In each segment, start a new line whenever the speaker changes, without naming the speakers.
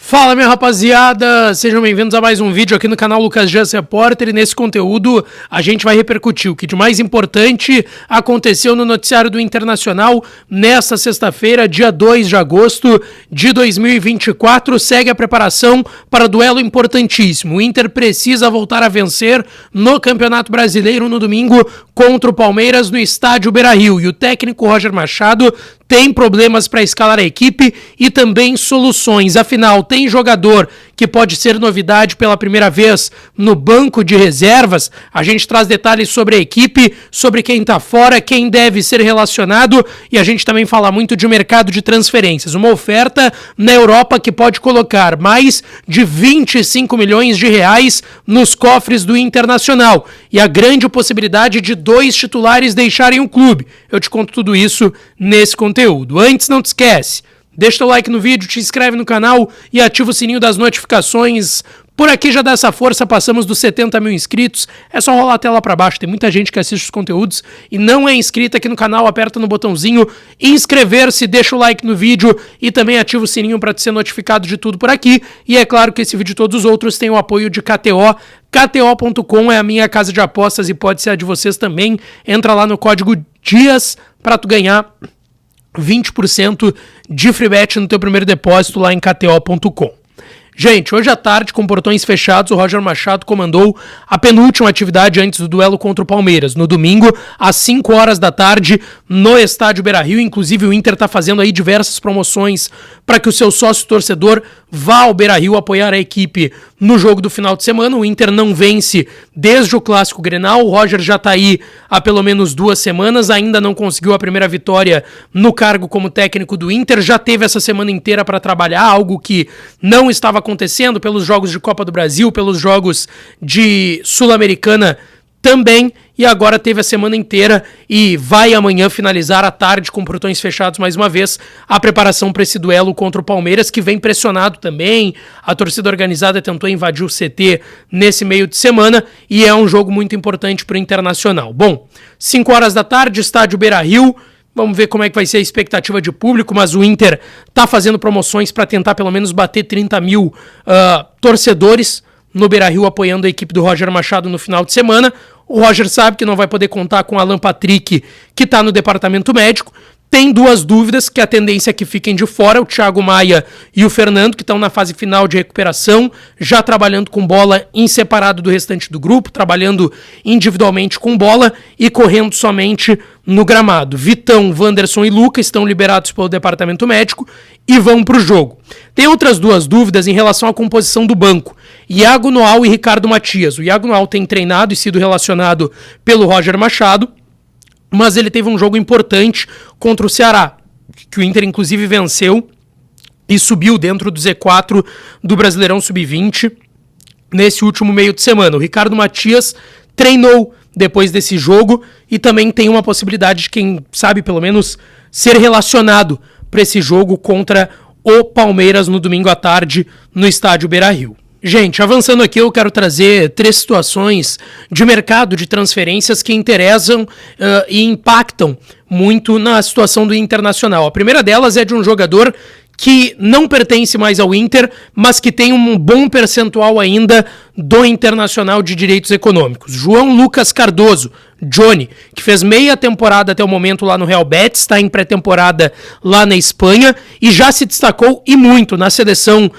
Fala, minha rapaziada, sejam bem-vindos a mais um vídeo aqui no canal Lucas Jans Repórter, e nesse conteúdo a gente vai repercutir o que de mais importante aconteceu no noticiário do Internacional nesta sexta-feira, dia 2 de agosto de 2024. Segue a preparação para duelo importantíssimo. O Inter precisa voltar a vencer no Campeonato Brasileiro no domingo contra o Palmeiras no estádio Beira-Rio, e o técnico Roger Machado tem problemas para escalar a equipe e também soluções. Afinal, tem jogador que pode ser novidade pela primeira vez no banco de reservas. A gente traz detalhes sobre a equipe, sobre quem tá fora, quem deve ser relacionado, e a gente também fala muito de mercado de transferências. Uma oferta na Europa que pode colocar mais de 25 milhões de reais nos cofres do Internacional, e a grande possibilidade de 2 titulares deixarem o clube. Eu te conto tudo isso nesse conteúdo. Antes, não te esquece, deixa o like no vídeo, te inscreve no canal e ativa o sininho das notificações. Por aqui já dá essa força, passamos dos 70 mil inscritos, é só rolar a tela para baixo, tem muita gente que assiste os conteúdos e não é inscrita aqui no canal, aperta no botãozinho inscrever-se, deixa o like no vídeo e também ativa o sininho para ser notificado de tudo por aqui. E é claro que esse vídeo e todos os outros têm o apoio de KTO. KTO.com é a minha casa de apostas e pode ser a de vocês também. Entra lá no código DIAS para tu ganhar 20% de free bet no teu primeiro depósito lá em KTO.com. Gente, hoje à tarde, com portões fechados, o Roger Machado comandou a penúltima atividade antes do duelo contra o Palmeiras, no domingo, às 5 horas da tarde, no estádio Beira-Rio. Inclusive, o Inter está fazendo aí diversas promoções para que o seu sócio torcedor vá ao Beira-Rio apoiar a equipe no jogo do final de semana. O Inter não vence desde o Clássico Grenal, o Roger já está aí há pelo menos 2 semanas, ainda não conseguiu a primeira vitória no cargo como técnico do Inter, já teve essa semana inteira para trabalhar, algo que não estava acontecendo pelos jogos de Copa do Brasil, pelos jogos de Sul-Americana também, e agora teve a semana inteira e vai amanhã finalizar à tarde com portões fechados mais uma vez a preparação para esse duelo contra o Palmeiras, que vem pressionado também. A torcida organizada tentou invadir o CT nesse meio de semana e é um jogo muito importante para o Internacional. Bom, 5 horas da tarde, estádio Beira-Rio. Vamos ver como é que vai ser a expectativa de público, mas o Inter tá fazendo promoções para tentar pelo menos bater 30 mil torcedores no Beira-Rio apoiando a equipe do Roger Machado no final de semana. O Roger sabe que não vai poder contar com o Alan Patrick, que está no departamento médico. Tem 2 dúvidas, que a tendência é que fiquem de fora, o Thiago Maia e o Fernando, que estão na fase final de recuperação, já trabalhando com bola em separado do restante do grupo, trabalhando individualmente com bola e correndo somente no gramado. Vitão, Wanderson e Luca estão liberados pelo departamento médico e vão para o jogo. Tem outras 2 dúvidas em relação à composição do banco: Iago Noal e Ricardo Matias. O Iago Noal tem treinado e sido relacionado pelo Roger Machado, mas ele teve um jogo importante contra o Ceará, que o Inter inclusive venceu e subiu dentro do Z4 do Brasileirão Sub-20 nesse último meio de semana. O Ricardo Matias treinou depois desse jogo e também tem uma possibilidade de, quem sabe, pelo menos ser relacionado para esse jogo contra o Palmeiras no domingo à tarde no estádio Beira-Rio. Gente, avançando aqui, eu quero trazer 3 situações de mercado de transferências que interessam e impactam muito na situação do Internacional. A primeira delas é de um jogador que não pertence mais ao Inter, mas que tem um bom percentual ainda do Internacional de direitos econômicos. João Lucas Cardoso, Johnny, que fez meia temporada até o momento lá no Real Betis, está em pré-temporada lá na Espanha e já se destacou e muito na seleção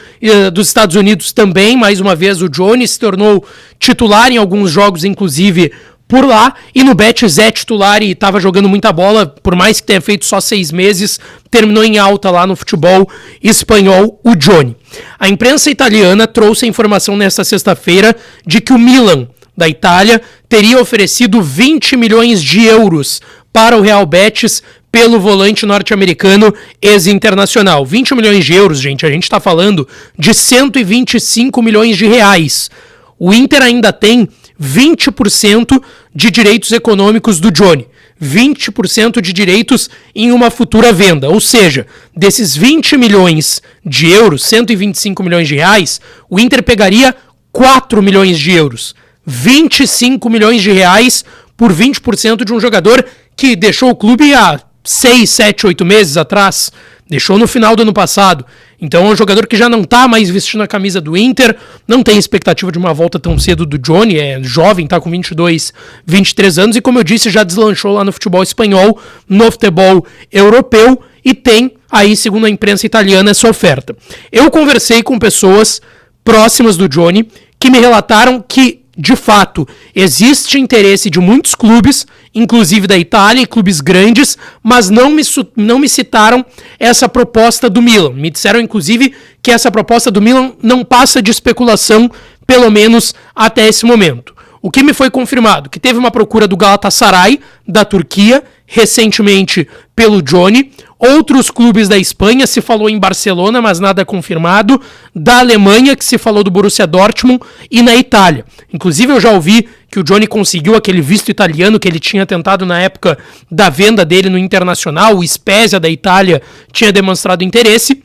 dos Estados Unidos também. Mais uma vez o Johnny se tornou titular em alguns jogos, inclusive por lá, e no Betis é titular e estava jogando muita bola, por mais que tenha feito só 6 meses, terminou em alta lá no futebol espanhol, o Johnny. A imprensa italiana trouxe a informação nesta sexta-feira de que o Milan, da Itália, teria oferecido 20 milhões de euros para o Real Betis pelo volante norte-americano ex-internacional. 20 milhões de euros, gente, a gente está falando de 125 milhões de reais. O Inter ainda tem 20% de direitos econômicos do Johnny, 20% de direitos em uma futura venda, ou seja, desses 20 milhões de euros, 125 milhões de reais, o Inter pegaria 4 milhões de euros, 25 milhões de reais por 20% de um jogador que deixou o clube há 6, 7, 8 meses atrás, deixou no final do ano passado. Então é um jogador que já não tá mais vestindo a camisa do Inter, não tem expectativa de uma volta tão cedo do Johnny, é jovem, tá com 22, 23 anos e, como eu disse, já deslanchou lá no futebol espanhol, no futebol europeu e tem aí, segundo a imprensa italiana, essa oferta. Eu conversei com pessoas próximas do Johnny que me relataram que, de fato, existe interesse de muitos clubes, inclusive da Itália, e clubes grandes, mas não me citaram essa proposta do Milan. Me disseram, inclusive, que essa proposta do Milan não passa de especulação, pelo menos até esse momento. O que me foi confirmado? Que teve uma procura do Galatasaray, da Turquia, recentemente pelo Johnny. Outros clubes da Espanha, se falou em Barcelona, mas nada confirmado. Da Alemanha, que se falou do Borussia Dortmund. E na Itália. Inclusive eu já ouvi que o Johnny conseguiu aquele visto italiano que ele tinha tentado na época da venda dele no Internacional. O Spezia da Itália tinha demonstrado interesse.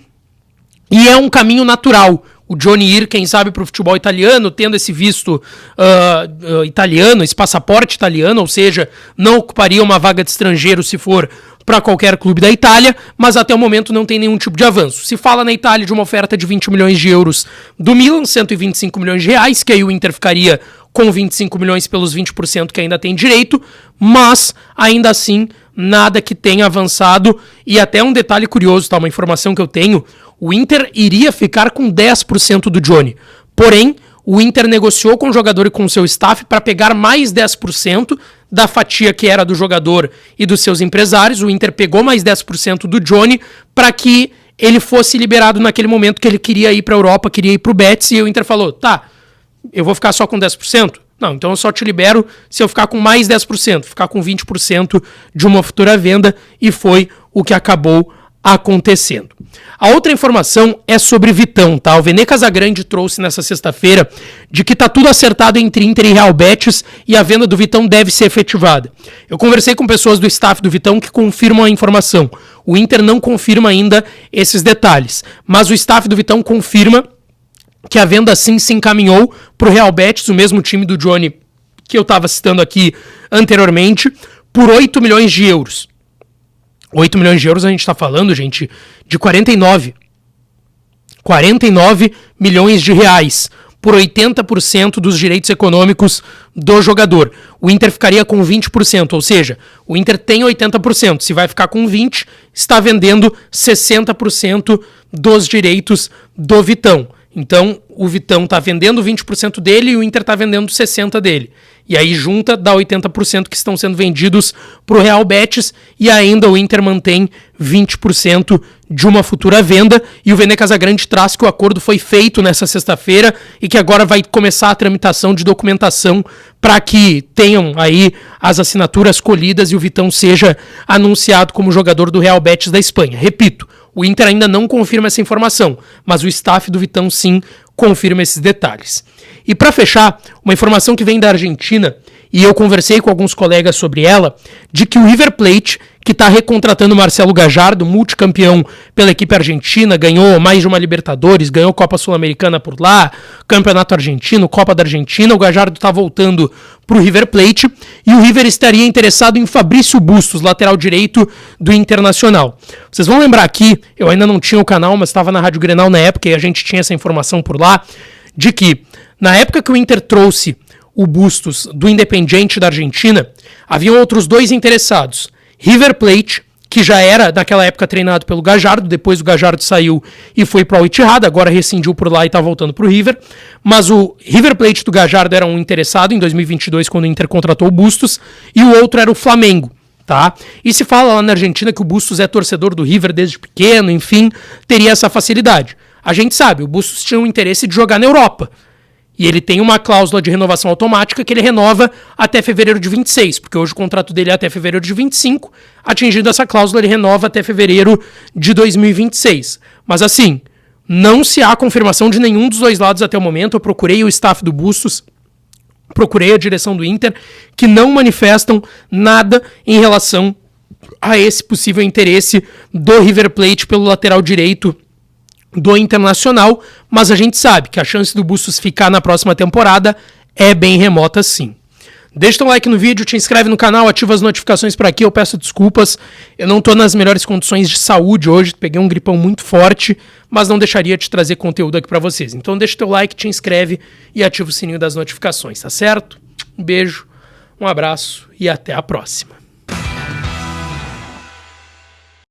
E é um caminho natural o Johnny ir, quem sabe, para o futebol italiano, tendo esse visto italiano, esse passaporte italiano, ou seja, não ocuparia uma vaga de estrangeiro se for para qualquer clube da Itália, mas até o momento não tem nenhum tipo de avanço. Se fala na Itália de uma oferta de 20 milhões de euros do Milan, 125 milhões de reais, que aí o Inter ficaria com 25 milhões pelos 20% que ainda tem direito, mas ainda assim nada que tenha avançado. E até um detalhe curioso, tá? Uma informação que eu tenho, o Inter iria ficar com 10% do Johnny, porém o Inter negociou com o jogador e com o seu staff para pegar mais 10% da fatia que era do jogador e dos seus empresários. O Inter pegou mais 10% do Johnny para que ele fosse liberado naquele momento que ele queria ir para a Europa, queria ir para o Betis, e o Inter falou, tá, eu vou ficar só com 10%? Não, então eu só te libero se eu ficar com mais 10%, ficar com 20% de uma futura venda, e foi o que acabou acontecendo. A outra informação é sobre Vitão, tá? O Vene Casagrande trouxe nessa sexta-feira de que tá tudo acertado entre Inter e Real Betis e a venda do Vitão deve ser efetivada. Eu conversei com pessoas do staff do Vitão que confirmam a informação. O Inter não confirma ainda esses detalhes, mas o staff do Vitão confirma que a venda sim se encaminhou para o Real Betis, o mesmo time do Johnny que eu estava citando aqui anteriormente, por 8 milhões de euros. 8 milhões de euros a gente está falando, gente, de 49 milhões de reais por 80% dos direitos econômicos do jogador. O Inter ficaria com 20%, ou seja, o Inter tem 80%. Se vai ficar com 20%, está vendendo 60% dos direitos do Vitão. Então, o Vitão está vendendo 20% dele e o Inter está vendendo 60% dele. E aí junta, dá 80% que estão sendo vendidos para o Real Betis, e ainda o Inter mantém 20% de uma futura venda. E o Vene Casagrande traz que o acordo foi feito nessa sexta-feira e que agora vai começar a tramitação de documentação para que tenham aí as assinaturas colhidas e o Vitão seja anunciado como jogador do Real Betis da Espanha. Repito, o Inter ainda não confirma essa informação, mas o staff do Vitão sim confirma esses detalhes. E para fechar, uma informação que vem da Argentina, e eu conversei com alguns colegas sobre ela, de que o River Plate, que está recontratando o Marcelo Gallardo, multicampeão pela equipe argentina, ganhou mais de uma Libertadores, ganhou Copa Sul-Americana por lá, Campeonato Argentino, Copa da Argentina, o Gallardo está voltando para o River Plate, e o River estaria interessado em Fabrício Bustos, lateral direito do Internacional. Vocês vão lembrar aqui, eu ainda não tinha o canal, mas estava na Rádio Grenal na época, e a gente tinha essa informação por lá, de que, na época que o Inter trouxe o Bustos do Independiente da Argentina, haviam outros dois interessados. River Plate, que já era naquela época treinado pelo Gallardo, depois o Gallardo saiu e foi para o Al-Ittihad, agora rescindiu por lá e está voltando para o River, mas o River Plate do Gallardo era um interessado em 2022 quando o Inter contratou o Bustos, e o outro era o Flamengo, tá? E se fala lá na Argentina que o Bustos é torcedor do River desde pequeno, enfim, teria essa facilidade. A gente sabe, o Bustos tinha um interesse de jogar na Europa, e ele tem uma cláusula de renovação automática que ele renova até fevereiro de 26, porque hoje o contrato dele é até fevereiro de 25, atingindo essa cláusula ele renova até fevereiro de 2026. Mas assim, não se há confirmação de nenhum dos dois lados até o momento. Eu procurei o staff do Bustos, procurei a direção do Inter, que não manifestam nada em relação a esse possível interesse do River Plate pelo lateral direito do Internacional, mas a gente sabe que a chance do Bustos ficar na próxima temporada é bem remota sim. Deixa teu like no vídeo, te inscreve no canal, ativa as notificações por aqui. Eu peço desculpas, eu não tô nas melhores condições de saúde hoje, peguei um gripão muito forte, mas não deixaria de trazer conteúdo aqui pra vocês. Então deixa teu like, te inscreve e ativa o sininho das notificações, tá certo? Um beijo, um abraço e até a próxima.